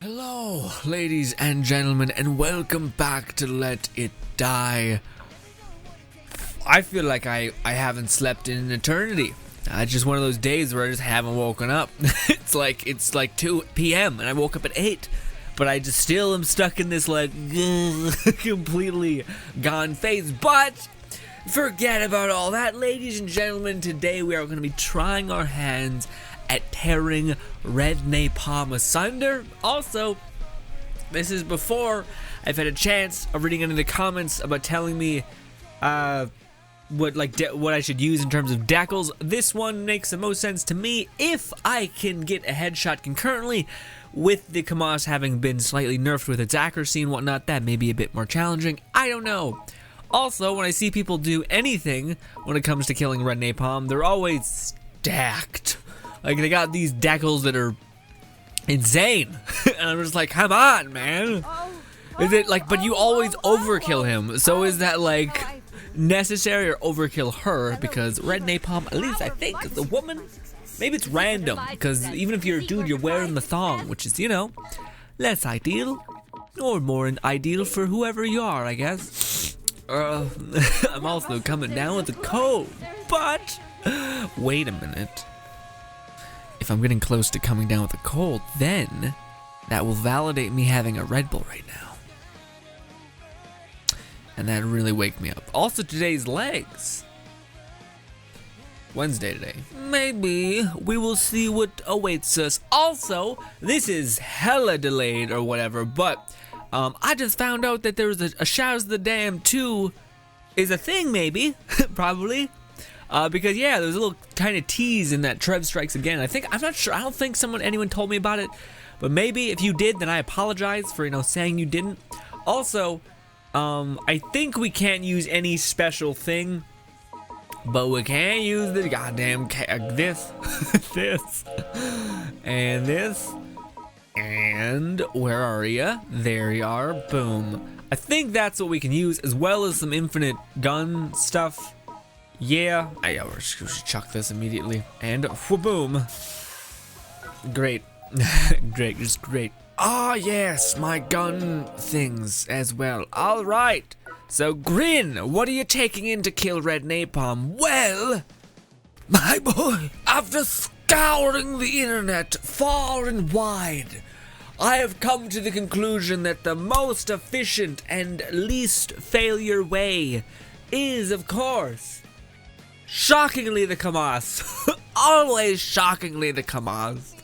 Hello, ladies and gentlemen, and welcome back to Let It Die. I feel like I haven't slept in an eternity. It's just one of those days where I just haven't woken up. It's like 2 p.m. and I woke up at 8, but I just still am stuck in this like completely gone phase. But forget about all that, ladies and gentlemen. Today we are going to be trying our hands at tearing red napalm asunder. Also, this is before I've had a chance of reading into the comments about telling me what I should use in terms of decals. This one makes the most sense to me if I can get a headshot concurrently with the Kamas having been slightly nerfed with its accuracy and whatnot. That may be a bit more challenging. I don't know. Also, when I see people do anything when it comes to killing red napalm, they're always stacked. Like, they got these decals that are insane. And I'm just like, come on, man. Is it like, but you always overkill him. So is that like necessary or overkill her? Because red napalm, at least I think, is a woman. Maybe it's random. Because even if you're a dude, you're wearing the thong, which is, you know, less ideal. Or more ideal for whoever you are, I guess. I'm also coming down with a cold. But, wait a minute. If I'm getting close to coming down with a cold, then that will validate me having a Red Bull right now. And that'd really wake me up. Also, today's legs. Wednesday today. Maybe we will see what awaits us. Also, this is hella delayed or whatever, but I just found out that there was a Shadows of the Dam 2 is a thing, maybe. Probably. Because yeah, there's a little kind of tease in that Trev Strikes Again. I'm not sure. I don't think anyone told me about it, but maybe if you did, then I apologize for saying you didn't. Also, I think we can't use any special thing, but we can use the goddamn this, this, and this, and where are ya? There you are. Boom. I think that's what we can use, as well as some infinite gun stuff. Yeah, we should chuck this immediately. And boom. Great. Great, just great. Ah, yes, my gun things as well. Alright. So, Grin, what are you taking in to kill red napalm? Well, my boy, after scouring the internet far and wide, I have come to the conclusion that the most efficient and least failure way is, of course, shockingly the Kamas. Always shockingly the Kamas.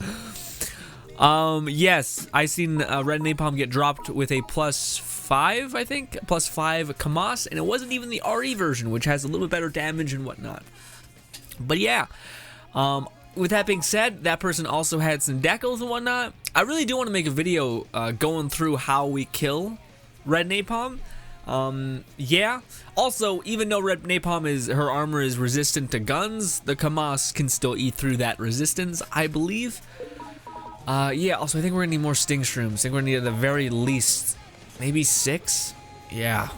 Yes, I seen red napalm get dropped with a +5, I think, +5 Kamas, and it wasn't even the RE version, which has a little bit better damage and whatnot. But yeah, with that being said, that person also had some decals and whatnot. I really do want to make a video going through how we kill red napalm. Yeah. Also, even though red napalm her armor is resistant to guns, the Kamas can still eat through that resistance, I believe. Yeah, also I think we're gonna need more sting shrooms. I think we're gonna need at the very least maybe 6. Yeah.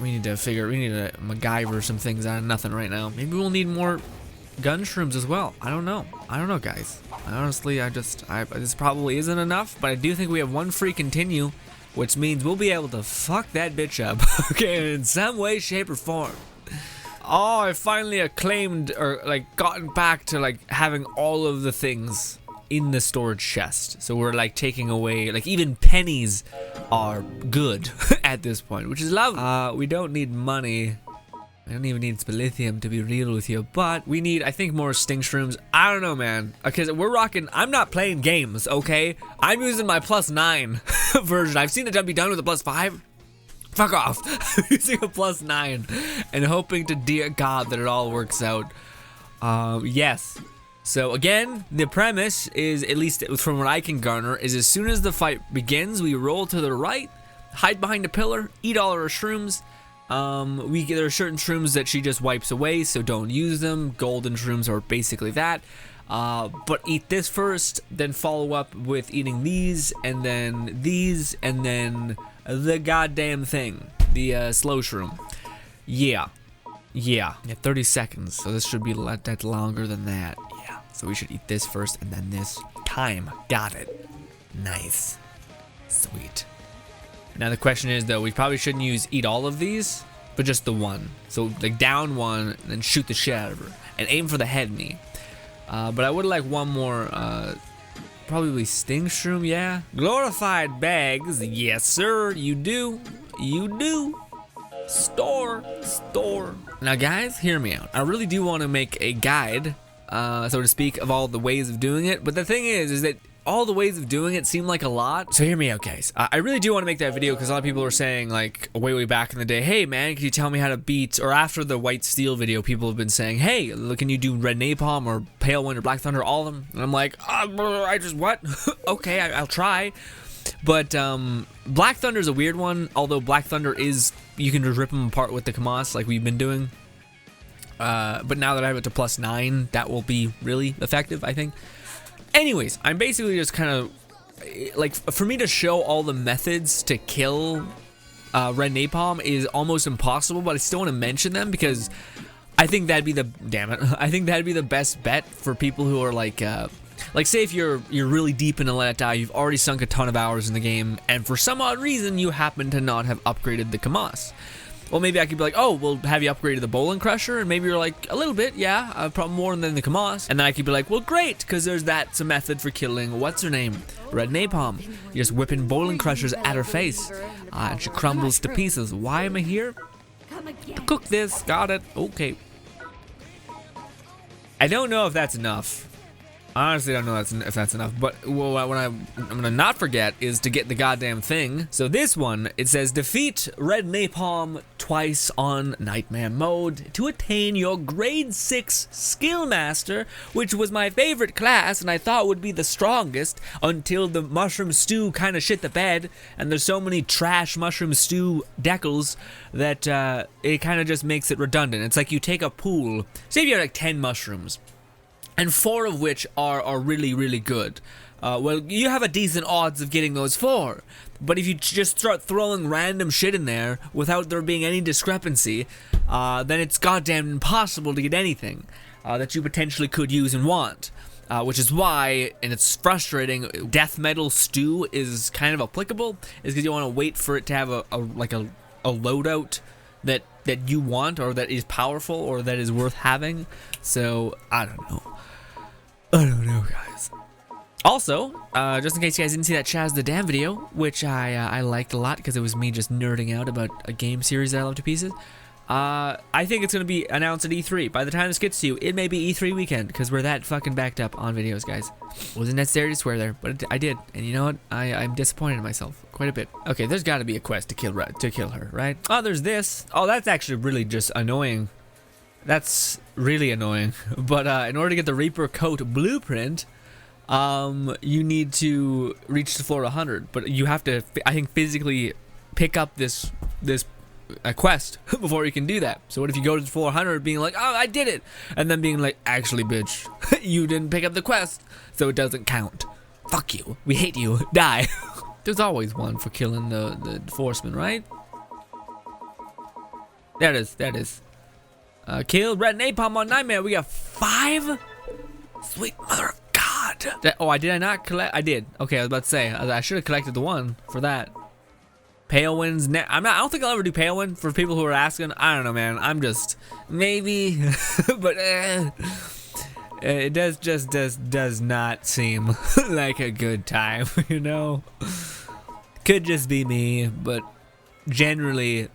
We need to MacGyver some things out of nothing right now. Maybe we'll need more gun shrooms as well. I don't know. Guys. Honestly, this probably isn't enough, but I do think we have one free continue, which means we'll be able to fuck that bitch up, okay, in some way, shape, or form. Oh, I finally acclaimed, or gotten back to having all of the things in the storage chest. So we're taking away, even pennies are good at this point, which is lovely. We don't need money. I don't even need lithium, to be real with you, but we need, I think, more sting shrooms. I don't know, man, because we're rocking. I'm not playing games, okay? I'm using my +9 version. I've seen it be done with a +5. Fuck off. I'm using a +9 and hoping to dear God that it all works out. Yes. So again, the premise is, at least from what I can garner, is as soon as the fight begins, we roll to the right, hide behind a pillar, eat all our shrooms. There are certain shrooms that she just wipes away, so don't use them. Golden shrooms are basically that. But eat this first, then follow up with eating these, and then the goddamn thing, the slow shroom. Yeah, 30 seconds, so this should be that longer than that. Yeah, so we should eat this first, and then this. Time, got it. Nice. Sweet. Now the question is though, we probably shouldn't eat all of these, but just the one. So like down one and then shoot the shit out of her and aim for the head knee. But I would like one more, probably Sting Shroom, yeah. Glorified bags, yes sir, you do. You do. Store. Now guys, hear me out. I really do want to make a guide, so to speak, of all the ways of doing it. But the thing is that all the ways of doing it seem like a lot. So hear me out, guys. I really do want to make that video because a lot of people are saying, like, way back in the day, hey man, can you tell me how to beat, or after the White Steel video, people have been saying, hey, can you do Red Napalm or Pale Wind or Black Thunder, all of them? And I'm like, I just, what? Okay, I'll try. But Black Thunder is a weird one, although Black Thunder is, you can just rip them apart with the Kamas like we've been doing. But now that I have it to +9, that will be really effective, I think. Anyways, I'm basically just kind of, like, for me to show all the methods to kill Red Napalm is almost impossible, but I still want to mention them because I think that'd be the, I think that'd be the best bet for people who are like say if you're really deep into Let It Die, you've already sunk a ton of hours in the game, and for some odd reason you happen to not have upgraded the Kamas. Well, maybe I could be like, oh, well, have you upgraded the Bowling Crusher? And maybe you're like, a little bit, yeah, probably more than the Kamas. And then I could be like, well, great, because that's a method for killing, what's her name? Red Napalm. You're just whipping Bowling Crushers at her face, and she crumbles to pieces. Why am I here? To cook this, got it, okay. I don't know if that's enough. Honestly, I don't know if that's enough, but what I'm gonna not forget is to get the goddamn thing. So this one, it says defeat Red Napalm twice on Nightmare mode to attain your grade 6 skill master, which was my favorite class and I thought would be the strongest until the mushroom stew kind of shit the bed, and there's so many trash mushroom stew decals that it kind of just makes it redundant. It's like you take a pool, say if you have like 10 mushrooms, and 4 of which are really, really good. Well, you have a decent odds of getting those 4. But if you just start throwing random shit in there without there being any discrepancy, then it's goddamn impossible to get anything that you potentially could use and want. Which is why, and it's frustrating, Death Metal Stew is kind of applicable, is because you want to wait for it to have a loadout that you want, or that is powerful, or that is worth having. So, I don't know, guys. Also, just in case you guys didn't see that Chaz the Dam video, which I liked a lot because it was me just nerding out about a game series that I love to pieces. I think it's going to be announced at E3. By the time this gets to you, it may be E3 weekend because we're that fucking backed up on videos, guys. Wasn't necessary to swear there, but I did. And you know what? I'm disappointed in myself quite a bit. Okay, there's got to be a quest to kill her, right? Oh, there's this. Oh, that's actually really just annoying. That's really annoying. But in order to get the Reaper Coat blueprint, you need to reach the floor 100. But you have to, I think, physically pick up this quest before you can do that. So what if you go to 400 being like, oh, I did it, and then being like, actually, bitch, you didn't pick up the quest, so it doesn't count. Fuck you. We hate you. Die. There's always one for killing the Forcemen, right? There it is. Kill Red Napalm on Nightmare. We got 5? Sweet mother of God. Did I not collect? I did. Okay, I was about to say, I should have collected the one for that. Pale Wind's I don't think I'll ever do Pale Wind for people who are asking. I don't know, man. I'm just maybe, but it does not seem like a good time, you know. Could just be me, but generally,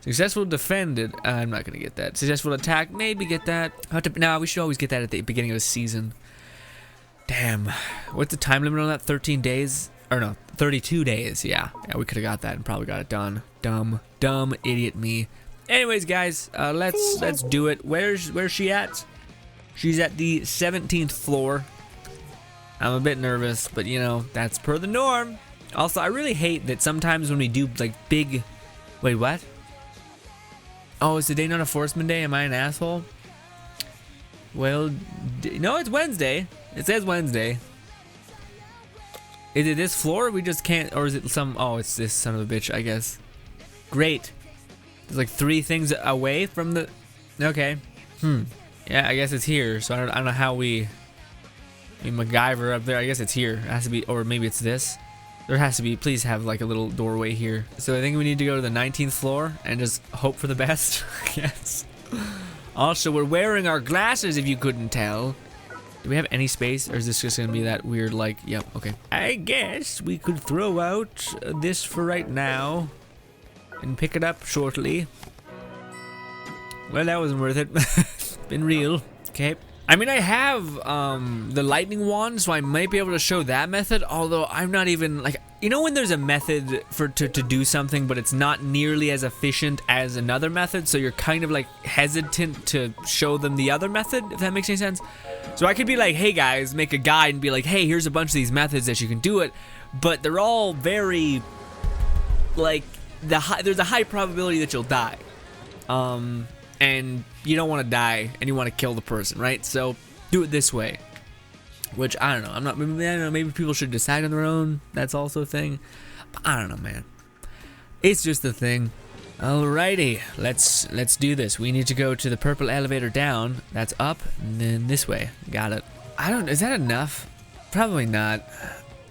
successful defended. I'm not gonna get that. Successful attack, maybe get that. Nah, we should always get that at the beginning of the season. Damn, what's the time limit on that? 13 days? Or no, 32 days. Yeah, we could have got that and probably got it done. Dumb idiot me. Anyways, guys, let's do it. Where's she at? She's at the 17th floor. I'm a bit nervous, but you know, that's per the norm. Also, I really hate that sometimes when we do like big, wait, what? Oh, is today not a Forcemen day? Am I an asshole? Well, no, it's Wednesday. It says Wednesday. Is it this floor? We just can't, or is it some? Oh, it's this son of a bitch, I guess. Great. There's like 3 things away from the. Okay. Yeah, I guess it's here. So I don't know how we MacGyver up there. I guess it's here. It has to be, or maybe it's this. There has to be, please have like a little doorway here. So I think we need to go to the 19th floor and just hope for the best. Yes. Also, we're wearing our glasses if you couldn't tell. Do we have any space, or is this just gonna be that weird, like, yep, okay. I guess we could throw out this for right now and pick it up shortly. Well, that wasn't worth it. Been real. Okay. I mean, I have the lightning wand, so I might be able to show that method, although I'm not even, like, you know when there's a method to do something, but it's not nearly as efficient as another method, so you're kind of, like, hesitant to show them the other method, if that makes any sense? So I could be like, hey guys, make a guide and be like, hey, here's a bunch of these methods that you can do it, but they're all very, like, there's a high probability that you'll die. And you don't want to die, and you want to kill the person, right? So do it this way, which I don't know. I don't know. Maybe people should decide on their own. That's also a thing. But I don't know, man. It's just a thing. Alrighty, let's do this. We need to go to the purple elevator down. That's up, and then this way. Got it. Is that enough? Probably not.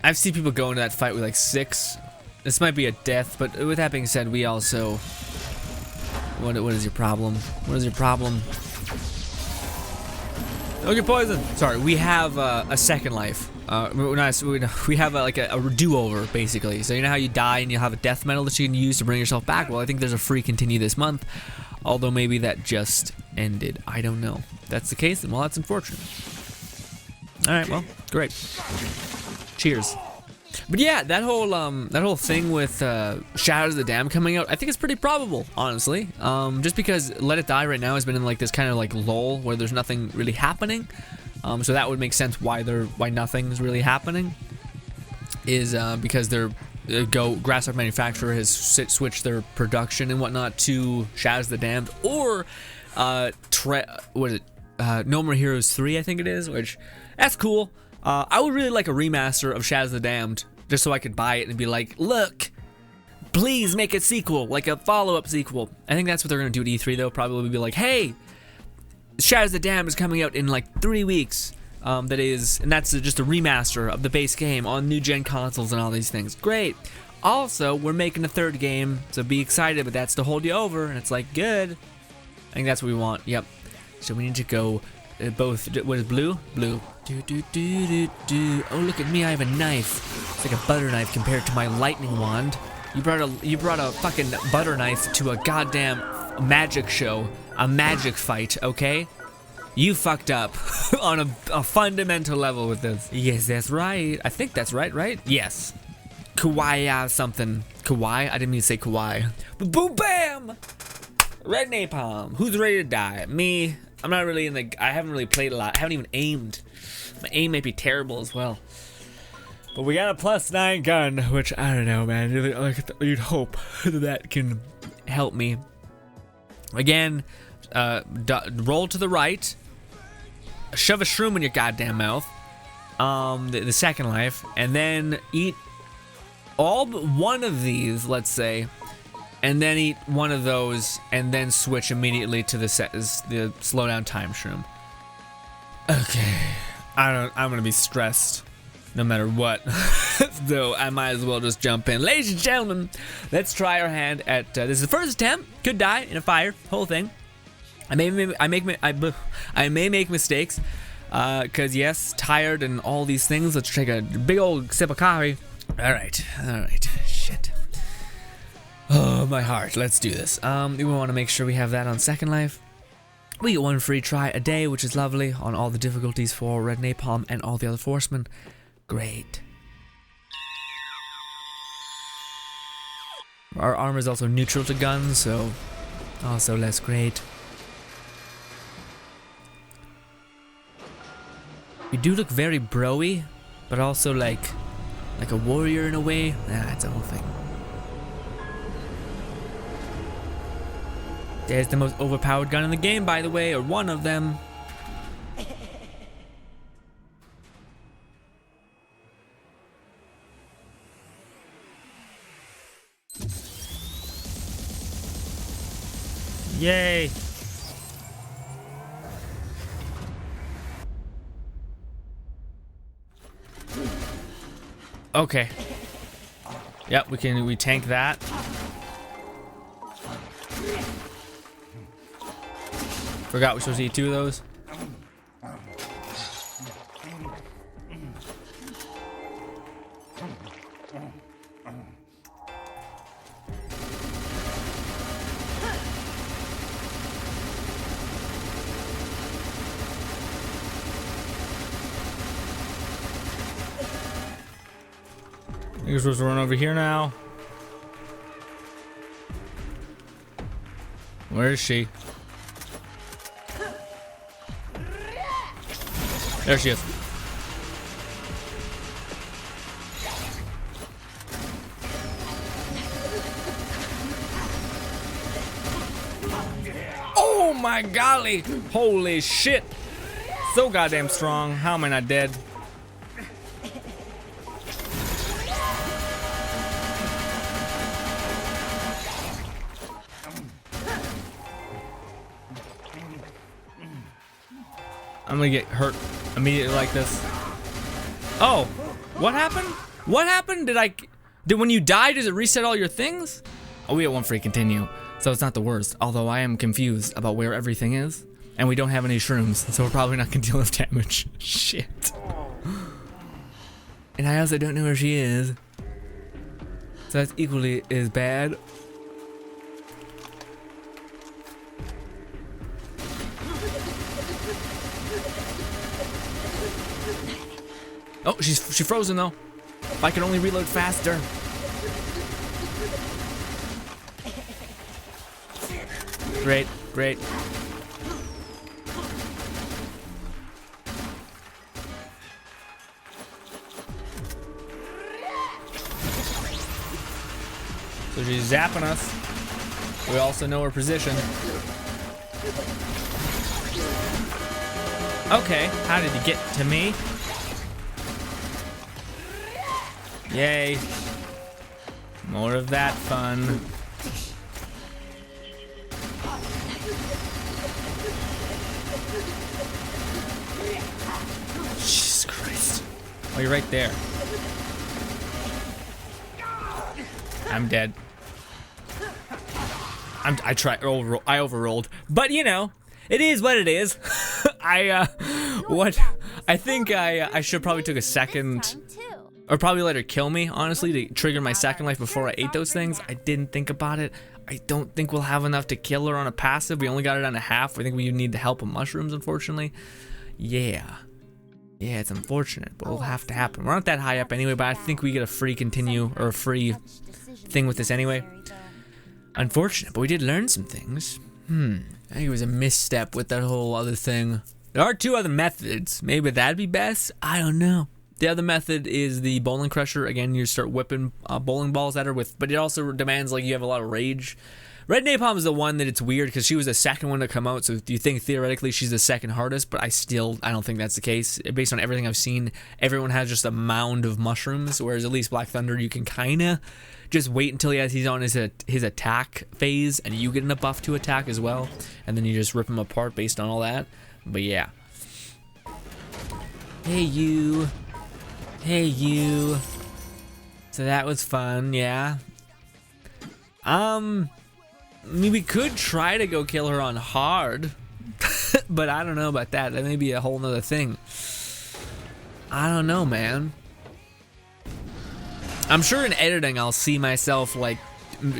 I've seen people go into that fight with like 6. This might be a death, but with that being said, we also. What is your problem? What is your problem? Don't get poisoned. Sorry, we have a second life. We have like a do-over, basically. So you know how you die and you have a death medal that you can use to bring yourself back? Well, I think there's a free continue this month. Although maybe that just ended. I don't know. If that's the case, then well, that's unfortunate. Alright, well, great. Cheers. But yeah, that whole thing with Shadows of the Dam coming out, I think it's pretty probable, honestly. Just because Let It Die right now has been in like this kind of like lull where there's nothing really happening. So that would make sense why nothing is really happening. Is because Grasshopper Manufacturer has switched their production and whatnot to Shadows of the Damned, or what is it? No More Heroes 3, I think it is, which that's cool. I would really like a remaster of Shadows of the Damned, just so I could buy it and be like, look, please make a sequel, like a follow-up sequel. I think that's what they're going to do at E3, though. Probably be like, hey, Shadows of the Damned is coming out in like 3 weeks. And that's just a remaster of the base game on new-gen consoles and all these things. Great. Also, we're making a 3rd game, so be excited, but that's to hold you over, and it's like, good. I think that's what we want, yep. So we need to go both, what is blue? Blue. Oh, look at me, I have a knife. It's like a butter knife compared to my lightning wand. You brought a fucking butter knife to a goddamn magic show, a magic fight, okay? You fucked up on a fundamental level with this. Yes, that's right. I think that's right? Yes. Kawaii something. Kawaii? I didn't mean to say kawaii. But boom bam! Red napalm. Who's ready to die? Me. I'm not really I haven't really played a lot. I haven't even aimed. My aim might be terrible as well. But we got a +9 gun, which I don't know, man. You'd hope that can help me. Again, roll to the right. Shove a shroom in your goddamn mouth. The second life, and then eat all but one of these, let's say, and then eat one of those, and then switch immediately to the slow down time shroom. Okay, I'm gonna be stressed no matter what, so I might as well just jump in. Ladies and gentlemen, let's try our hand at this is the first attempt. Could die in a fire, whole thing. I may make mistakes, cause yes, tired and all these things. Let's take a big old sip of coffee. All right, shit. Oh, my heart. Let's do this. We want to make sure we have that on second life. We get 1 free try a day, which is lovely on all the difficulties for Red Napalm and all the other Forcemen. Great. Our armor is also neutral to guns, so also less great. You do look very bro-y, but also like a warrior in a way. It's a whole thing. There's the most overpowered gun in the game, by the way, or one of them. Yay! Okay. Yep, we tank that. Forgot we're supposed to eat 2 of those. You're supposed to run over here now. Where is she? There she is. Oh my golly! Holy shit! So goddamn strong. How am I not dead? I'm gonna get hurt immediately like this. Oh, what happened? What happened? Did when you die, does it reset all your things? Oh, we got 1 free continue, so it's not the worst. Although I am confused about where everything is, and we don't have any shrooms, so we're probably not gonna deal with damage. Shit. And I also don't know where she is, so that's equally as bad. Oh, she's frozen though. If I could only reload faster. Great, great. So she's zapping us. We also know her position. Okay, how did he get to me? Yay. More of that fun. Jesus Christ. Oh, you're right there. I'm dead. I overrolled. But you know, it is what it is. I think I should probably took a second. Or probably let her kill me, honestly, to trigger my second life before I ate those things. I didn't think about it. I don't think we'll have enough to kill her on a passive. We only got it on a half. I think we need the help of mushrooms, unfortunately. Yeah. Yeah, it's unfortunate, but it'll have to happen. We're not that high up anyway, but I think we get a free continue, or a free thing with this anyway. Unfortunate, but we did learn some things. I think it was a misstep with that whole other thing. There are 2 other methods. Maybe that'd be best? I don't know. The other method is the bowling crusher. Again, you start whipping bowling balls at her with, but it also demands like you have a lot of rage. Red Napalm is the one that it's weird because she was the second one to come out, so you think theoretically she's the second hardest, but I don't think that's the case. Based on everything I've seen, everyone has just a mound of mushrooms, whereas at least Black Thunder, you can kind of just wait until he's on his attack phase, and you get a buff to attack as well, and then you just rip him apart based on all that. But yeah. Hey, you. Hey, you. So that was fun, yeah. I mean, we could try to go kill her on hard, but I don't know about that. That may be a whole nother thing. I don't know, man. I'm sure in editing I'll see myself like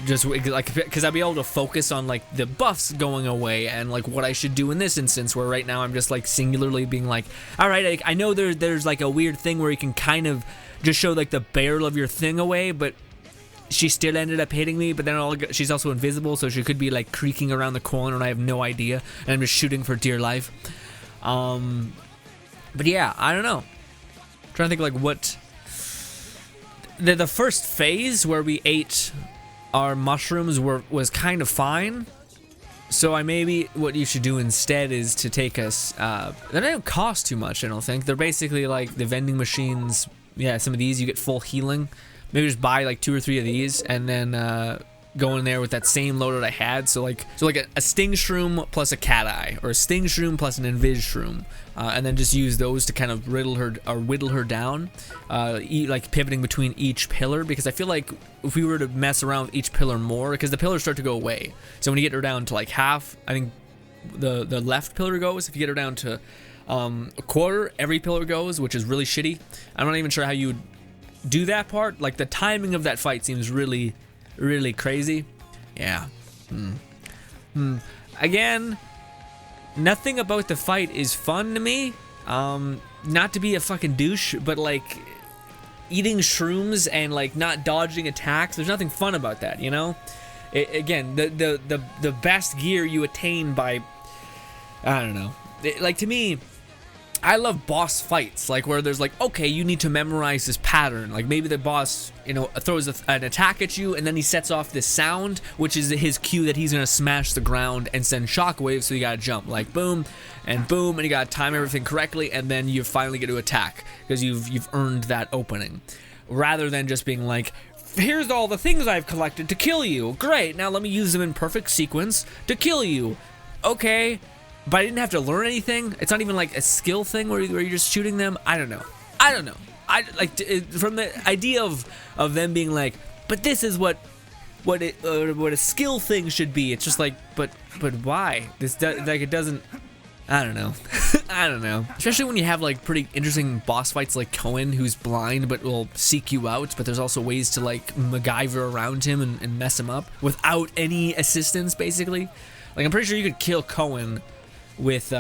just like, because I'll be able to focus on like the buffs going away and like what I should do in this instance, where right now I'm just like singularly being like, all right, I know there's like a weird thing where you can kind of just show like the barrel of your thing away, but she still ended up hitting me. But then she's also invisible, so she could be like creaking around the corner and I have no idea, and I'm just shooting for dear life. But yeah, I don't know. I'm trying to think like what the first phase where we ate our mushrooms was kind of fine. So maybe what you should do instead is to take us, they don't cost too much, I don't think. They're basically like the vending machines. Yeah, some of these you get full healing. Maybe just buy like 2 or 3 of these, and then go in there with that same loadout I had. So like a sting shroom plus a cat eye, or a sting shroom plus an invis shroom, and then just use those to kind of riddle her or whittle her down, like pivoting between each pillar, because I feel like if we were to mess around with each pillar more, because the pillars start to go away. So when you get her down to like half, I think the left pillar goes. If you get her down to a quarter, every pillar goes, which is really shitty. I'm not even sure how you would do that part. Like the timing of that fight seems really crazy. Yeah. Again, nothing about the fight is fun to me. Not to be a fucking douche, but like eating shrooms and like not dodging attacks, there's nothing fun about that, you know? Again, the best gear you attain by, I don't know. Like to me, I love boss fights, like where there's like, okay, you need to memorize this pattern. Like maybe the boss, you know, throws an attack at you, and then he sets off this sound, which is his cue that he's gonna smash the ground and send shockwaves. So you gotta jump, like boom, and you gotta time everything correctly, and then you finally get to attack because you've earned that opening, rather than just being like, here's all the things I've collected to kill you. Great, now let me use them in perfect sequence to kill you. Okay. But I didn't have to learn anything. It's not even like a skill thing where you're just shooting them. I don't know. I like from the idea of them being like, but this is what a skill thing should be. It's just like, but why? Like it doesn't. I don't know. I don't know. Especially when you have like pretty interesting boss fights like Cohen, who's blind but will seek you out. But there's also ways to like MacGyver around him and mess him up without any assistance, basically. Like I'm pretty sure you could kill Cohen with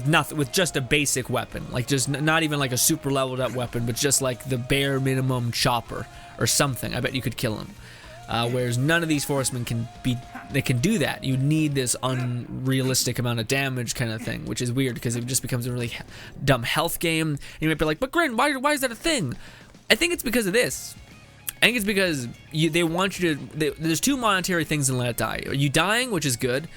nothing, with just a basic weapon, like just not even like a super leveled up weapon, but just like the bare minimum chopper or something. I bet you could kill him. Whereas none of these Forcemen can do that. You need this unrealistic amount of damage kind of thing, which is weird because it just becomes a really dumb health game. And you might be like, but Grin, why is that a thing? I think it's because of this. I think it's because they want you to. There's two monetary things in Let It Die. Are you dying, which is good.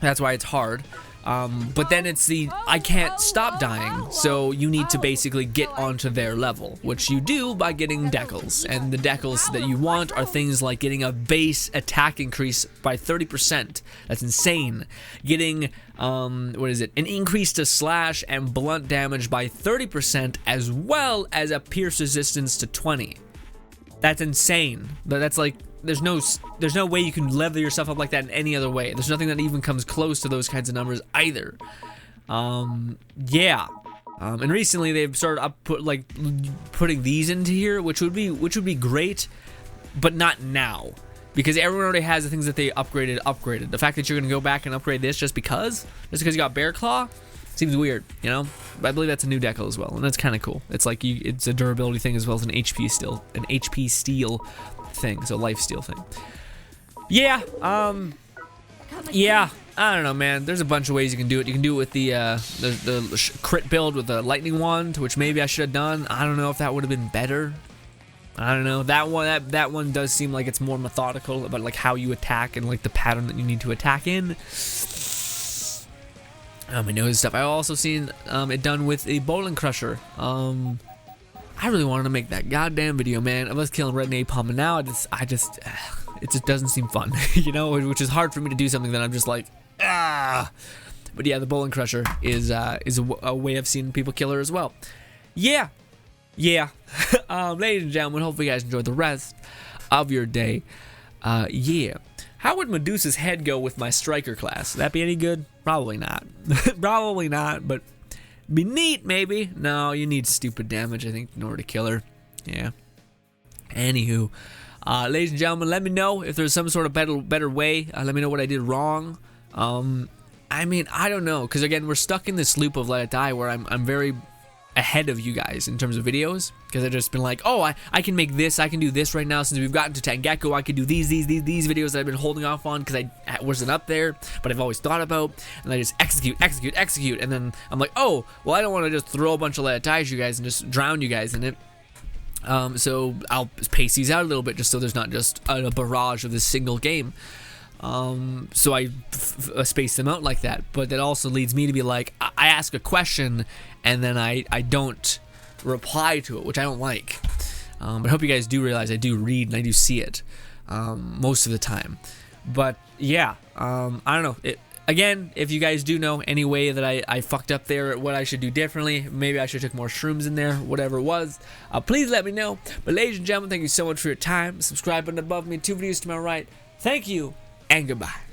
That's why it's hard. But then it's the I can't stop dying, so you need to basically get onto their level, which you do by getting decals. And the decals that you want are things like getting a base attack increase by 30%. That's insane. Getting an increase to slash and blunt damage by 30%, as well as a pierce resistance to 20. That's insane. That's like there's no way you can level yourself up like that in any other way. There's nothing that even comes close to those kinds of numbers either. Yeah. And recently they've started putting these into here, which would be great, but not now, because everyone already has the things that they upgraded. The fact that you're gonna go back and upgrade this just because you got Bear Claw seems weird, you know. But I believe that's a new decal as well, and that's kind of cool. It's like it's a durability thing as well as an HP steal thing, so life steal thing. Yeah, yeah. I don't know, man. There's a bunch of ways you can do it. You can do it with the crit build with the lightning wand, which maybe I should have done. I don't know if that would have been better. I don't know. That one does seem like it's more methodical about like how you attack and like the pattern that you need to attack in. My nose stuff. I've also seen it done with a bowling crusher. I really wanted to make that goddamn video, man, of us killing Red Napalm, and now it just doesn't seem fun, you know, which is hard for me to do something that I'm just like, ah. But yeah, the bowling crusher is a way I've seen people kill her as well. Yeah. Ladies and gentlemen, hopefully you guys enjoyed the rest of your day. Yeah. How would Medusa's head go with my striker class? Would that be any good? Probably not. Probably not, but be neat, maybe. No, you need stupid damage, I think, in order to kill her. Yeah. Anywho, ladies and gentlemen, let me know if there's some sort of better way. Let me know what I did wrong. I mean, I don't know, because again, we're stuck in this loop of Let It Die where I'm very ahead of you guys in terms of videos, because I've just been like, oh, I can make this, I can do this right now. Since we've gotten to Tangekko, I can do these videos that I've been holding off on because I wasn't up there, but I've always thought about, and I just execute, and then I'm like, oh, well, I don't want to just throw a bunch of Let It Die at you guys and just drown you guys in it. So I'll pace these out a little bit just so there's not just a barrage of this single game. So I space them out like that, but that also leads me to be like, I ask a question and then I don't reply to it, which I don't like. But I hope you guys do realize I do read and I do see it. most of the time. But yeah, I don't know. Again, if you guys do know any way that I fucked up there, what I should do differently, maybe I should have took more shrooms in there, whatever it was, please let me know. But ladies and gentlemen, thank you so much for your time. Subscribe button above me, 2 videos to my right. Thank you, and goodbye.